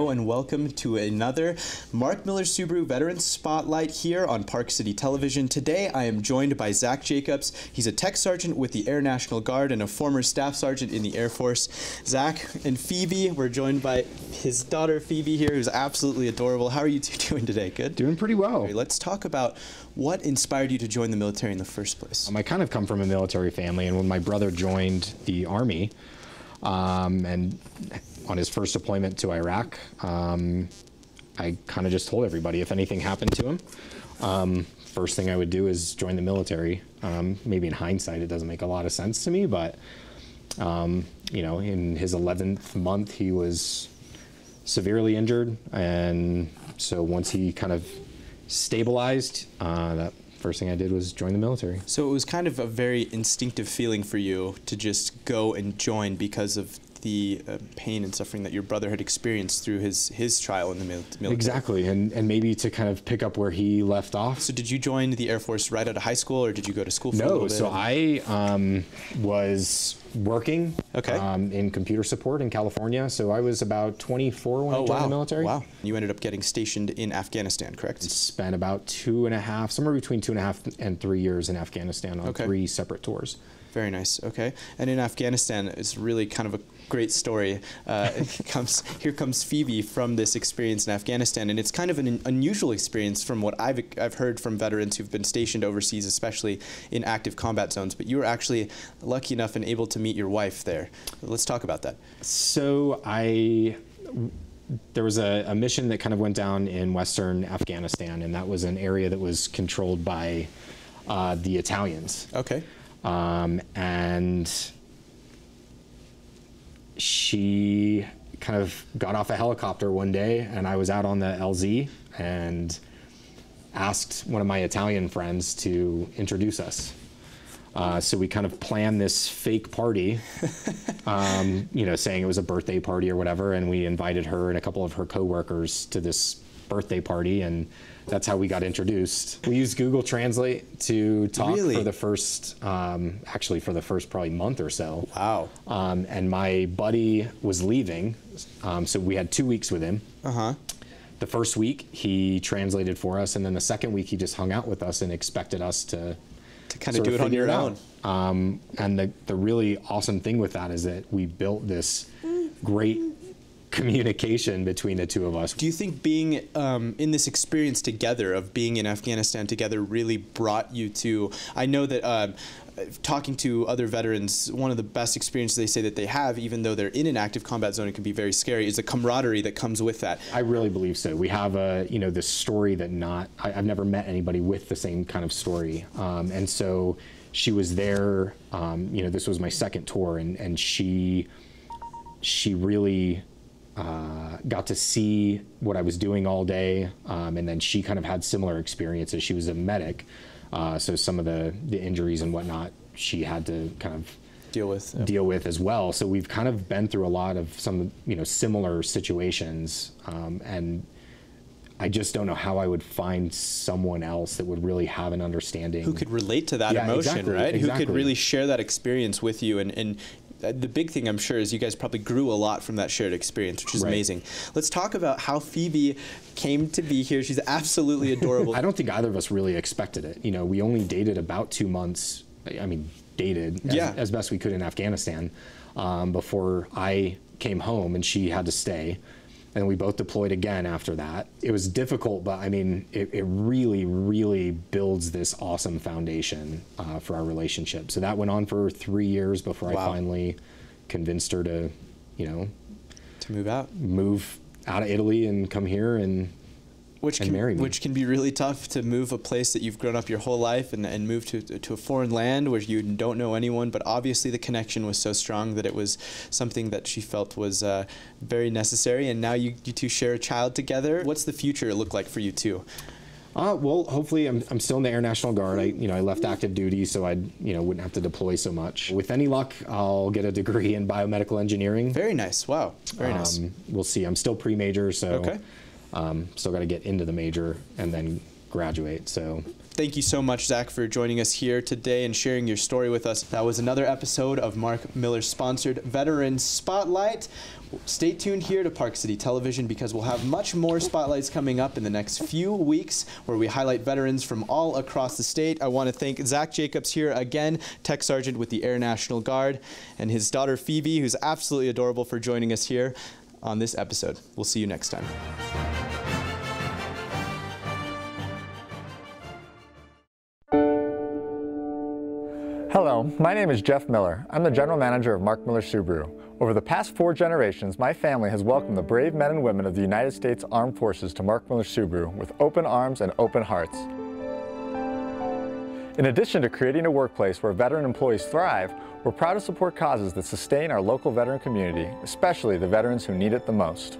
Hello and welcome to another Mark Miller Subaru Veteran Spotlight here on Park City Television. Today I am joined by Zach Jacobs. He's a tech sergeant with the Air National Guard and a former staff sergeant in the Air Force. Zach and Phoebe, we're joined by his daughter Phoebe here, who's absolutely adorable. How are you two doing today? Good? Doing pretty well. Let's talk about what inspired you to join the military in the first place. I kind of come from a military family, and when my brother joined the Army, and on his first deployment to Iraq, I kind of just told everybody if anything happened to him, first thing I would do is join the military. Maybe in hindsight it doesn't make a lot of sense to me, but you know, in his 11th month he was severely injured, and so once he kind of stabilized, that first thing I did was join the military. So it was kind of a very instinctive feeling for you to just go and join because of the pain and suffering that your brother had experienced through his trial in the military. Exactly, and maybe to kind of pick up where he left off. So did you join the Air Force right out of high school, or did you go to school for a little bit? No, so I was working in computer support in California, so I was about 24 when I joined the military. Wow. You ended up getting stationed in Afghanistan, correct? Spent about somewhere between 2.5 and 3 years in Afghanistan on 3 separate tours. Very nice. Okay. And in Afghanistan, it's really kind of a great story. Here comes Phoebe from this experience in Afghanistan, and it's kind of an unusual experience from what I've heard from veterans who've been stationed overseas, especially in active combat zones. But you were actually lucky enough and able to meet your wife there. Let's talk about that. So there was a mission that kind of went down in Western Afghanistan, and that was an area that was controlled by the Italians. Okay. And she kind of got off a helicopter one day, and I was out on the LZ and asked one of my Italian friends to introduce us. So we kind of planned this fake party, you know, saying it was a birthday party or whatever, and we invited her and a couple of her coworkers to this birthday party, and that's how we got introduced. We used Google Translate to talk for the first, actually for the first probably month or so. Wow. And my buddy was leaving, so we had 2 weeks with him. The first week he translated for us, and then the second week he just hung out with us and expected us to kind of do it on your own. And the really awesome thing with that is that we built this great communication between the two of us. Do you think being in this experience together, of being in Afghanistan together, really brought you to, I know that talking to other veterans, one of the best experiences they say that they have, even though they're in an active combat zone, it can be very scary, is the camaraderie that comes with that. I really believe so. We have this story that I've never met anybody with the same kind of story. And so she was there, you know, this was my second tour, and she really got to see what I was doing all day, and then she kind of had similar experiences. She was a medic, so some of the injuries and whatnot she had to kind of deal with as well. So we've kind of been through a lot of some, you know, similar situations, and I just don't know how I would find someone else that would really have an understanding. Who could relate to that emotion, right? Exactly. Who could really share that experience with you, and the big thing, I'm sure, is you guys probably grew a lot from that shared experience, which is amazing. Let's talk about how Phoebe came to be here. She's absolutely adorable. I don't think either of us really expected it. You know, we only dated about 2 months. I mean, dated as best we could in Afghanistan before I came home and she had to stay. And we both deployed again after that. It was difficult, but I mean, it really, really builds this awesome foundation for our relationship. So that went on for 3 years before I finally convinced her to, you know, move out of Italy and come here and marry me. Which can be really tough, to move a place that you've grown up your whole life and move to a foreign land where you don't know anyone, but obviously the connection was so strong that it was something that she felt was very necessary, and now you two share a child together. What's the future look like for you two? Well, hopefully I'm still in the Air National Guard. I left active duty, so I wouldn't have to deploy so much. With any luck, I'll get a degree in biomedical engineering. Very nice. Wow. Very nice. We'll see. I'm still pre-major, so still got to get into the major and then graduate. So Thank you so much, Zach, for joining us here today and sharing your story with us. That was another episode of Mark Miller-sponsored Veteran Spotlight. Stay tuned here to Park City Television because we'll have much more spotlights coming up in the next few weeks where we highlight veterans from all across the state. I want to thank Zach Jacobs here again, Tech Sergeant with the Air National Guard, and his daughter Phoebe, who's absolutely adorable, for joining us here on this episode. We'll see you next time. Hello, my name is Jeff Miller. I'm the General Manager of Mark Miller Subaru. Over the past 4 generations, my family has welcomed the brave men and women of the United States Armed Forces to Mark Miller Subaru with open arms and open hearts. In addition to creating a workplace where veteran employees thrive, we're proud to support causes that sustain our local veteran community, especially the veterans who need it the most.